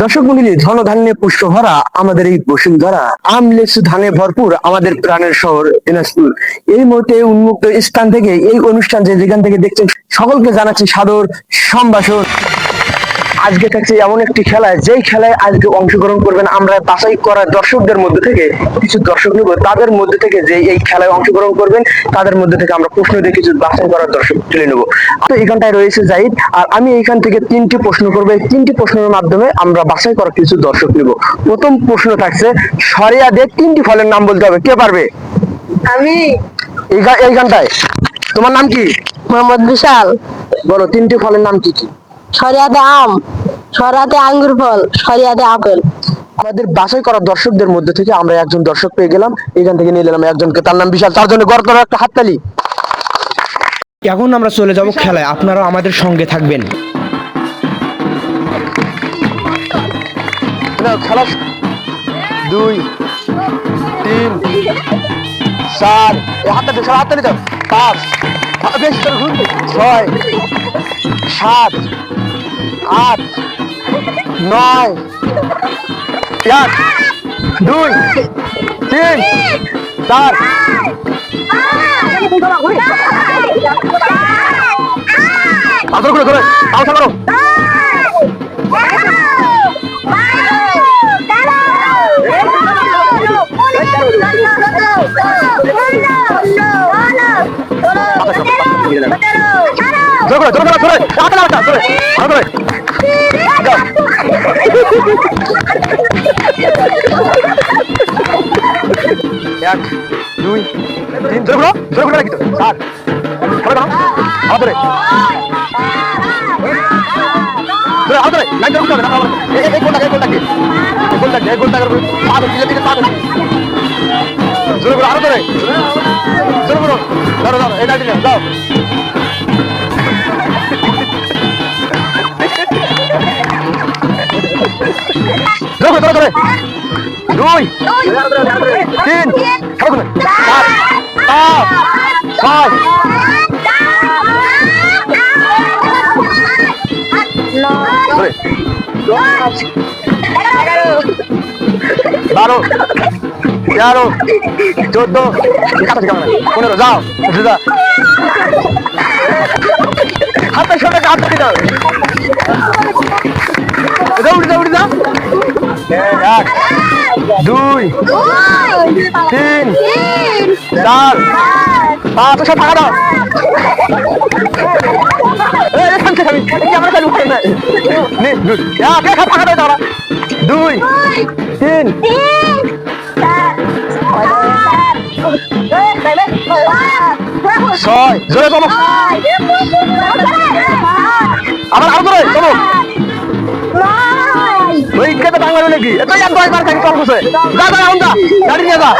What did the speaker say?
দর্শক মন্ডলী, ধনধান্যে পুষ্প ভরা আমাদের এই বসুন্ধরা, আম লেচু ধানে ভরপুর আমাদের প্রাণের শহর দিনাজপুর। এই মুহূর্তে উন্মুক্ত স্থান থেকে এই অনুষ্ঠান যেখান থেকে দেখছেন সকলকে জানাচ্ছি সাদর সম্ভাষণ। আজকে থাকছে এমন একটি খেলায়, যেই খেলায় আজকে অংশগ্রহণ করবেন আমরা বাছাই করা দর্শকদের মধ্যে থেকে কিছু দর্শক নেব। তাদের মধ্যে থেকে যে এই খেলায় অংশগ্রহণ করবেন তাদের মধ্যে থেকে আমরা প্রশ্ন দিয়ে কিছু বাছাই করার দর্শক তুলে নেবো। তো এখানটায় রয়েছে জাহিদ, আর আমি এইখান থেকে 3টি প্রশ্ন করবো। এই 3টি প্রশ্নের মাধ্যমে আমরা বাছাই করা কিছু দর্শক নেব। প্রথম প্রশ্ন থাকছে, সরিয়া দিয়ে 3টি ফলের নাম বলতে হবে। কে পারবে? আমি। এইখানটায় তোমার নাম কি? মোহাম্মদ বিশাল। বলো 3টি ফলের নাম কি কি? সরিয়াতে আম, সরিয়াতে আঙ্গুর ফল, সরিয়াতে আপেল। আমাদের বাছাই করা দর্শকদের মধ্যে থেকে আমরা একজন দর্শক পেয়ে গেলাম, এখান থেকে নিয়ে নিলাম একজনকে, তার নাম বিশাল। তার জন্য গড় একটা হাততালি। এখন আমরা চলে যাব খেলায়, আপনারা আমাদের সঙ্গে থাকবেন। খেলা 2 3 4 হাততালি, সব হাততালি দাও। 5 বেশ 6 7 8 9 1 2 3 4 আদর করে ধরে আওতা করো। জোরে জোরে জোরে আটা আটা জোরে জোরে 1 2 3 জোরে জোরে রাখি তো 7 ধরে দাও আদরে জোরে আদরে লাইন ধরে উঠবে না। এই গোলটা করে পাদ দিলে পাদ জোরে করে আরো ধরে জোরে করো। ধরো ধরো এই লাইন দাও। ধরে ধরে ধরে 2 3 6 12 13 14 15 যাও হাতে সরে হাত দাও। উঠে উঠে যা 1 2 3 4 5 সব ফাঁকা দাও। এখান থেকে আমি ক্যামেরা চালু করে নাই। ফাঁকা দাও দাও 2 3 6 জোরে চলো আবার আরো ধরে চলো। ওই খেতে বাংলা নাকি এত 10 বার থাকি চল বসে যা যা এখন যা গাড়ি নিয়ে যা।